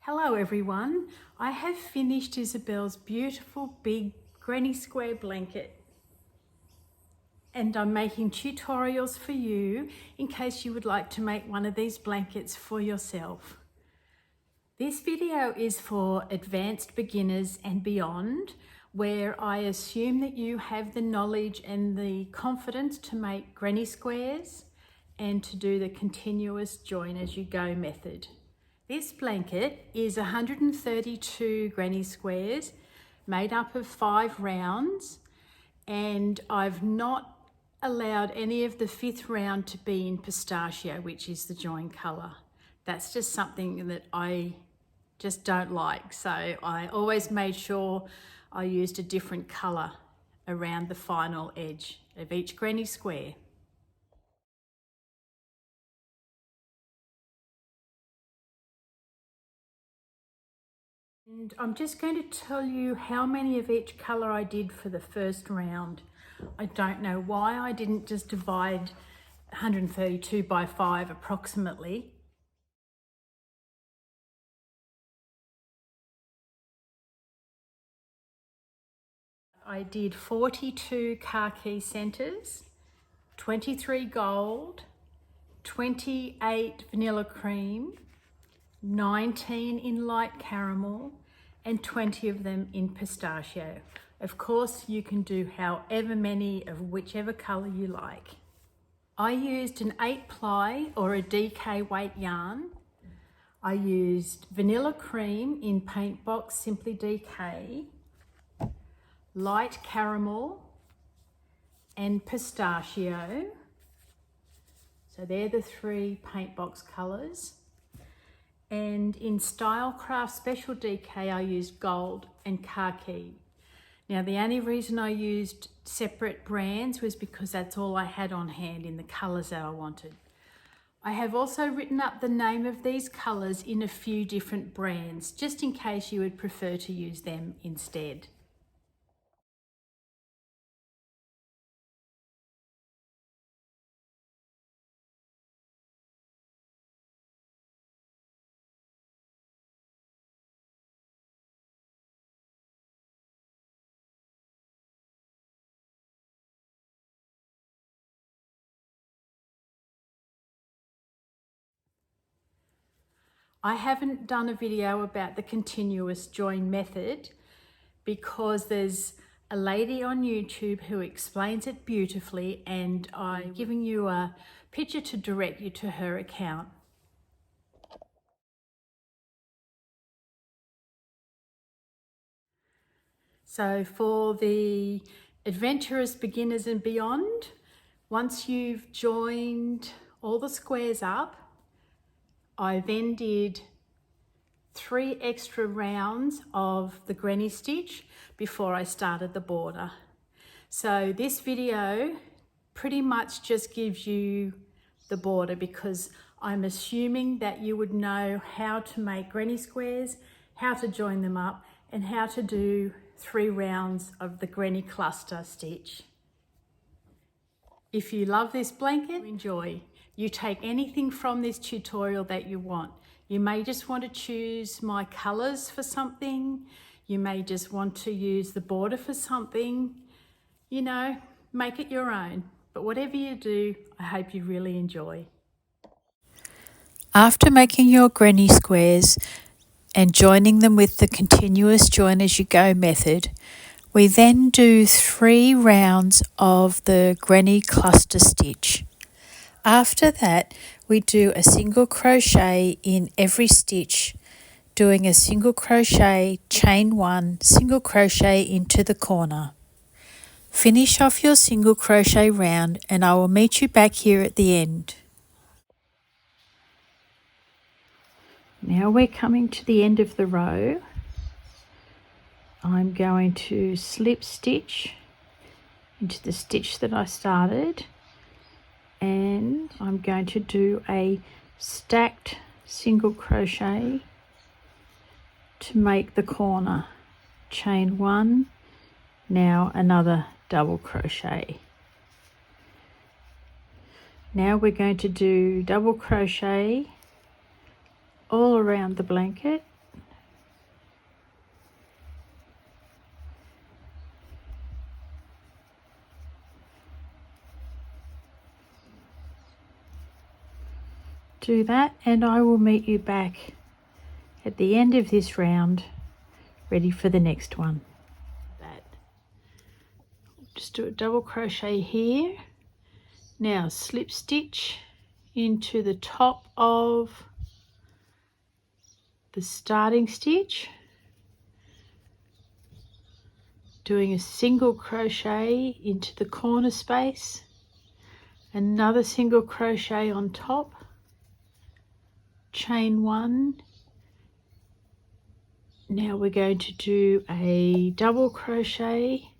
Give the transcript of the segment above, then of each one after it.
Hello everyone, I have finished Isabelle's beautiful big granny square blanket and I'm making tutorials for you in case you would like to make one of these blankets for yourself. This video is for advanced beginners and beyond, where I assume that you have the knowledge and the confidence to make granny squares and to do the continuous join as you go method. This blanket is 132 granny squares made up of 5 rounds, and I've not allowed any of the 5th round to be in pistachio, which is the join colour. That's just something that I just don't like, so I always made sure I used a different colour around the final edge of each granny square. And I'm just going to tell you how many of each colour I did for the first round. I don't know why I didn't just divide 132 by 5 approximately. I did 42 khaki centres, 23 gold, 28 vanilla cream, 19 in light caramel, and 20 of them in pistachio. Of course, you can do however many of whichever colour you like. I used an 8-ply or a DK weight yarn. I used vanilla cream in Paint Box Simply DK, light caramel, and pistachio. So they're the 3 Paint Box colours. And in Stylecraft Special DK, I used gold and khaki. Now, the only reason I used separate brands was because that's all I had on hand in the colours that I wanted. I have also written up the name of these colours in a few different brands, just in case you would prefer to use them instead. I haven't done a video about the continuous join method because there's a lady on YouTube who explains it beautifully, and I'm giving you a picture to direct you to her account. So for the adventurous beginners and beyond, once you've joined all the squares up, I then did 3 extra rounds of the granny stitch before I started the border. So this video pretty much just gives you the border because I'm assuming that you would know how to make granny squares, how to join them up, and how to do 3 rounds of the granny cluster stitch. If you love this blanket, enjoy. You take anything from this tutorial that you want. You may just want to choose my colours for something. You may just want to use the border for something. You know, make it your own. But whatever you do, I hope you really enjoy. After making your granny squares and joining them with the continuous join as you go method, we then do 3 rounds of the granny cluster stitch. After that, we do a single crochet in every stitch, doing a single crochet, chain 1, single crochet into the corner. Finish off your single crochet round and I will meet you back here at the end. Now we're coming to the end of the row. I'm going to slip stitch into the stitch that I started, and I'm going to do a stacked single crochet to make the corner. Chain 1, now another double crochet. Now we're going to do double crochet all around the blanket do that, and I will meet you back at the end of this round, ready for the next one. Just do a double crochet here. Now slip stitch into the top of the starting stitch, doing a single crochet into the corner space, another single crochet on top, chain one. Now we're going to do a double crochet,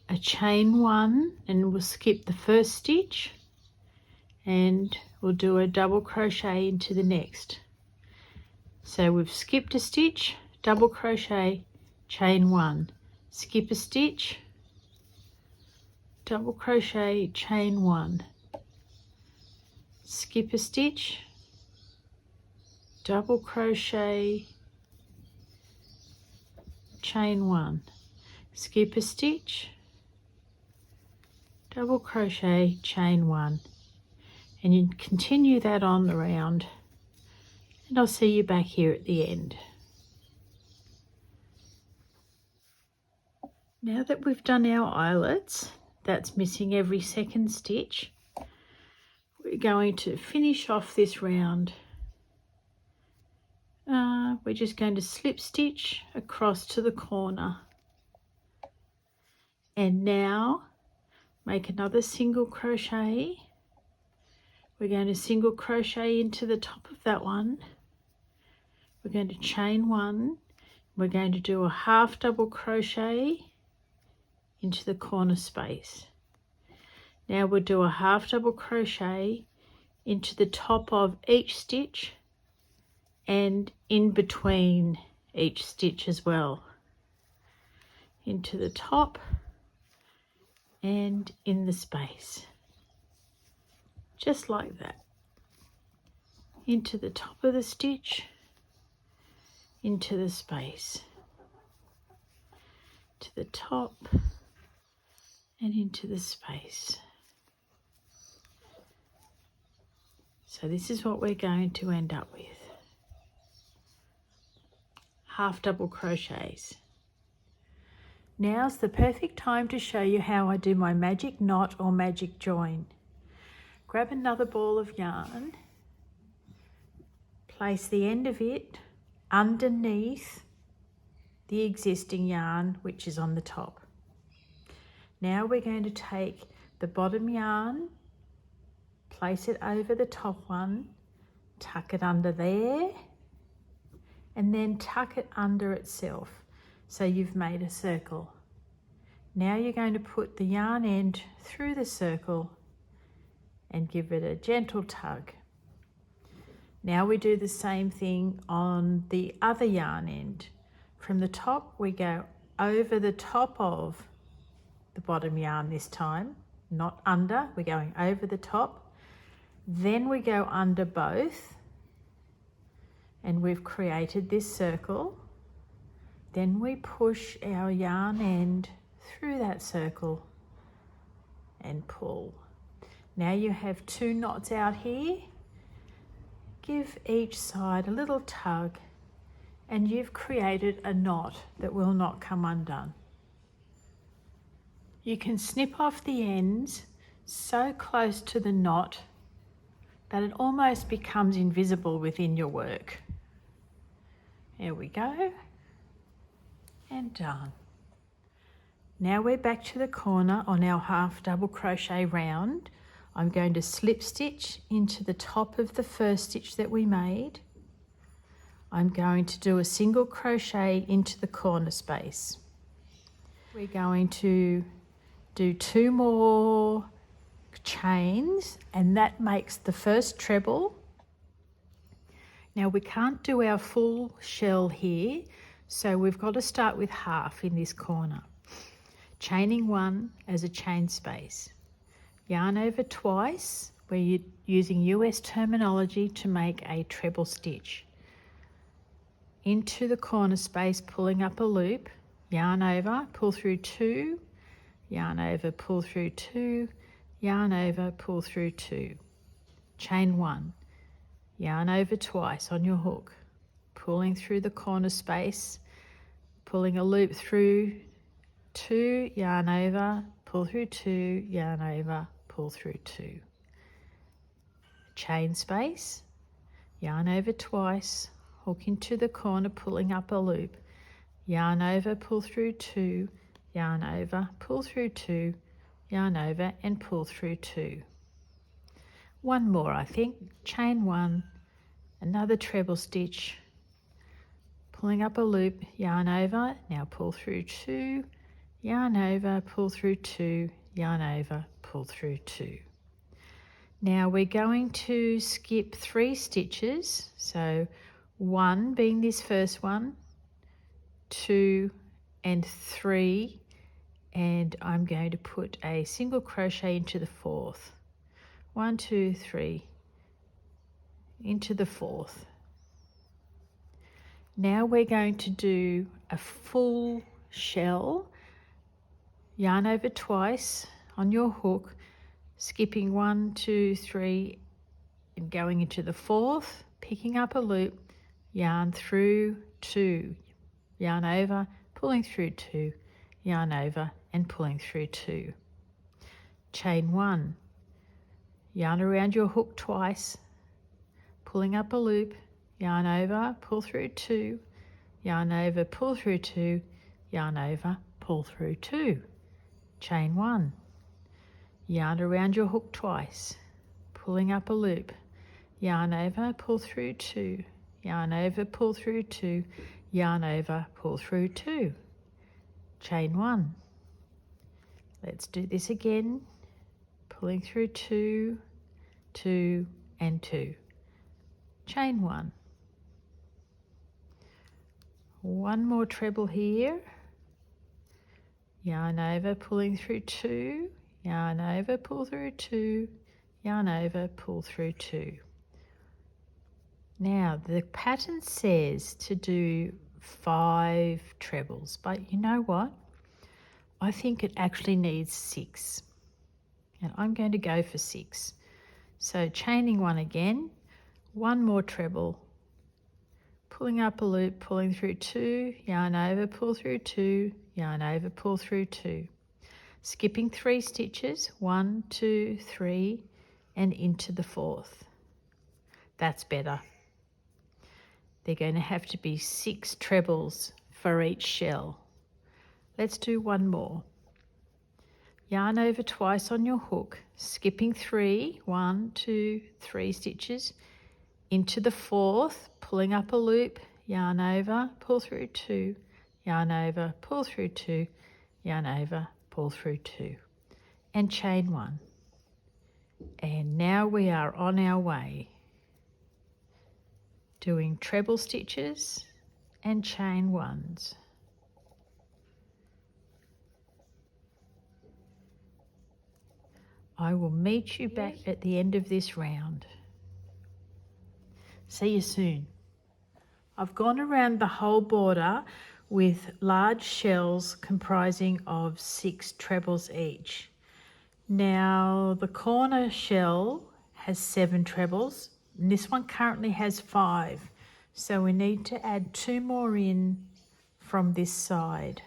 a chain one, and we'll skip the first stitch, and we'll do a double crochet into the next. So we've skipped a stitch, double crochet, chain one, skip a stitch, double crochet, chain one, skip a stitch, double crochet, chain one, skip a stitch, double crochet, chain one, and you continue that on the round, and I'll see you back here at the end. Now that we've done our eyelets, that's missing every second stitch, we're going to finish off this round. We're just going to slip stitch across to the corner, and now make another single crochet. We're going to single crochet into the top of that one. We're going to chain one. We're going to do a half double crochet into the corner space. Now we'll do a half double crochet into the top of each stitch and in between each stitch as well. Into the top and in the space. Just like that. Into the top of the stitch, into the space, to the top and into the space. So this is what we're going to end up with. Half double crochets. Now's the perfect time to show you how I do my magic knot or magic join. Grab another ball of yarn, place the end of it underneath the existing yarn which is on the top. Now we're going to take the bottom yarn, place it over the top one, tuck it under there, and then tuck it under itself. So you've made a circle. Now you're going to put the yarn end through the circle and give it a gentle tug. Now we do the same thing on the other yarn end. From the top we go over the top of the bottom yarn this time, not under, we're going over the top. Then we go under both and we've created this circle. Then we push our yarn end through that circle and pull. Now you have two knots out here. Give each side a little tug and you've created a knot that will not come undone. You can snip off the ends so close to the knot that it almost becomes invisible within your work. There we go, and done. Now we're back to the corner on our half double crochet round. I'm going to slip stitch into the top of the first stitch that we made. I'm going to do a single crochet into the corner space. We're going to do 2 more chains and that makes the first treble. Now we can't do our full shell here, so we've got to start with half in this corner. Chaining 1 as a chain space. Yarn over twice, we're using US terminology to make a treble stitch. Into the corner space, pulling up a loop, yarn over, pull through 2, yarn over, pull through 2, yarn over, pull through 2. Chain 1, yarn over twice on your hook, pulling through the corner space, pulling a loop through 2, yarn over, pull through 2, yarn over, pull through 2. Chain space, yarn over twice, hook into the corner, pulling up a loop, yarn over, pull through 2, yarn over, pull through 2, yarn over and pull through 2. One more, I think. Chain 1, another treble stitch, pulling up a loop, yarn over, now pull through 2, yarn over, pull through 2, yarn over, pull through 2. Now we're going to skip 3 stitches, so 1 being this first one, 2 and 3, and I'm going to put a single crochet into the 4th. 1, 2, 3 into the 4th. Now we're going to do a full shell, yarn over twice on your hook, skipping 1, 2, 3 and going into the 4th, picking up a loop, yarn through 2, yarn over, pulling through 2, yarn over and pulling through 2. Chain 1, yarn around your hook twice, pulling up a loop, yarn over, pull through 2, yarn over, pull through 2, yarn over, pull through 2. Chain 1, yarn around your hook twice, pulling up a loop, yarn over, pull through 2, yarn over, pull through 2, yarn over, pull through 2. Chain 1. Let's do this again, pulling through 2, 2 and 2. Chain 1. One more treble here, yarn over, pulling through 2, yarn over, pull through 2, yarn over, pull through 2. Now the pattern says to do 5 trebles, but you know what? I think it actually needs 6, and I'm going to go for 6. So chaining 1 again, 1 more treble, pulling up a loop, pulling through 2, yarn over, pull through 2, yarn over, pull through 2. Skipping 3 stitches, 1, 2, 3 and into the 4th. That's better. They're going to have to be 6 trebles for each shell. Let's do 1 more. Yarn over twice on your hook, skipping 3, 1, 2, 3 stitches, into the 4th, pulling up a loop, yarn over, pull through 2, yarn over, pull through 2, yarn over, pull through 2, and chain 1. And now we are on our way, doing treble stitches and chain 1s. I will meet you back at the end of this round. See you soon. I've gone around the whole border with large shells comprising of 6 trebles each. Now the corner shell has 7 trebles, and this one currently has 5. So we need to add 2 more in from this side.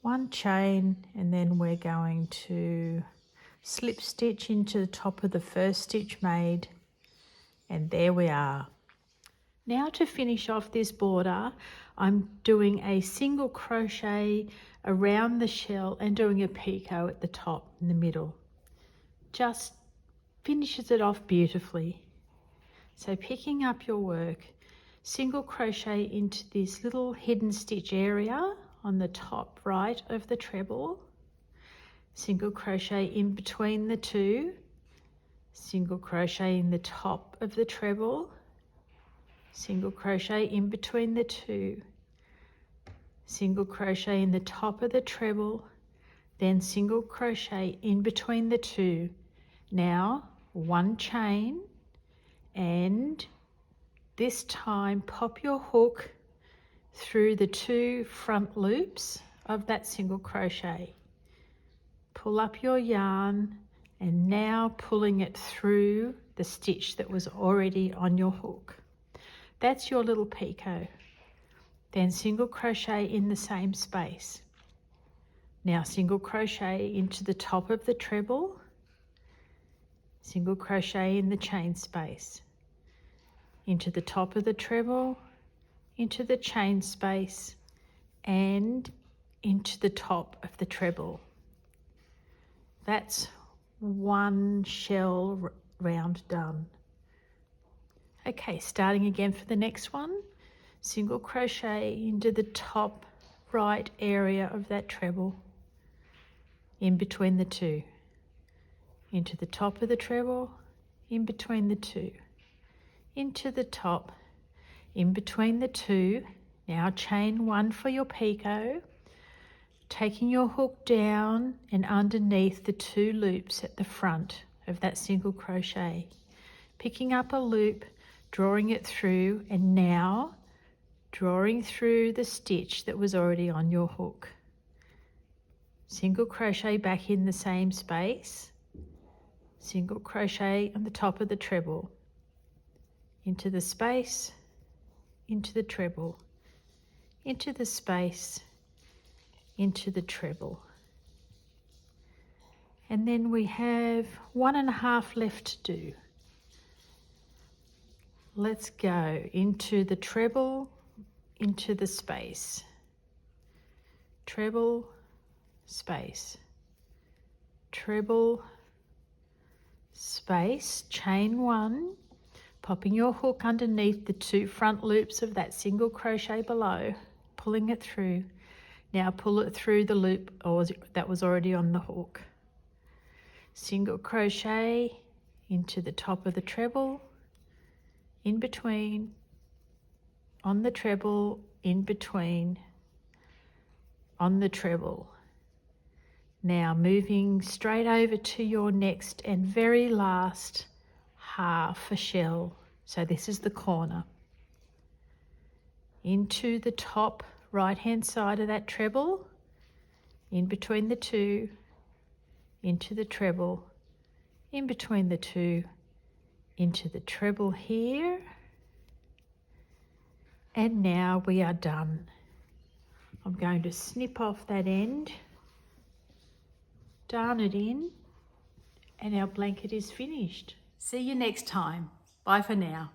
One chain, and then we're going to slip stitch into the top of the first stitch made, and there we are. Now to finish off this border, I'm doing a single crochet around the shell and doing a picot at the top in the middle. Just finishes it off beautifully. So picking up your work, single crochet into this little hidden stitch area on the top right of the treble, single crochet in between the 2, single crochet in the top of the treble, single crochet in between the 2, single crochet in the top of the treble, then single crochet in between the 2. Now 1 chain, and this time pop your hook through the 2 front loops of that single crochet. pull up your yarn and now pulling it through the stitch that was already on your hook. That's your little picot. Then single crochet in the same space. Now single crochet into the top of the treble, single crochet in the chain space, into the top of the treble, into the chain space, and into the top of the treble. That's one shell round done. Okay, starting again for the next one, single crochet into the top right area of that treble, in between the two, into the top of the treble, in between the two, into the top, in between the two. Now chain one for your picot, taking your hook down and underneath the two loops at the front of that single crochet, picking up a loop, drawing it through, and now drawing through the stitch that was already on your hook. Single crochet back in the same space, single crochet on the top of the treble, into the space, into the treble, into the space, into the treble. And then we have 1.5 left to do. Let's go into the treble, into the space, treble, space, treble, space, chain one, popping your hook underneath the two front loops of that single crochet below, pulling it through. Now pull it through the loop that was already on the hook. Single crochet into the top of the treble, in between, on the treble, in between, on the treble. Now moving straight over to your next and very last half a shell. So this is the corner. Into the top right hand side of that treble, in between the two, into the treble, in between the two, into the treble here, and now we are done. I'm going to snip off that end, darn it in, and our blanket is finished. See you next time. Bye for now.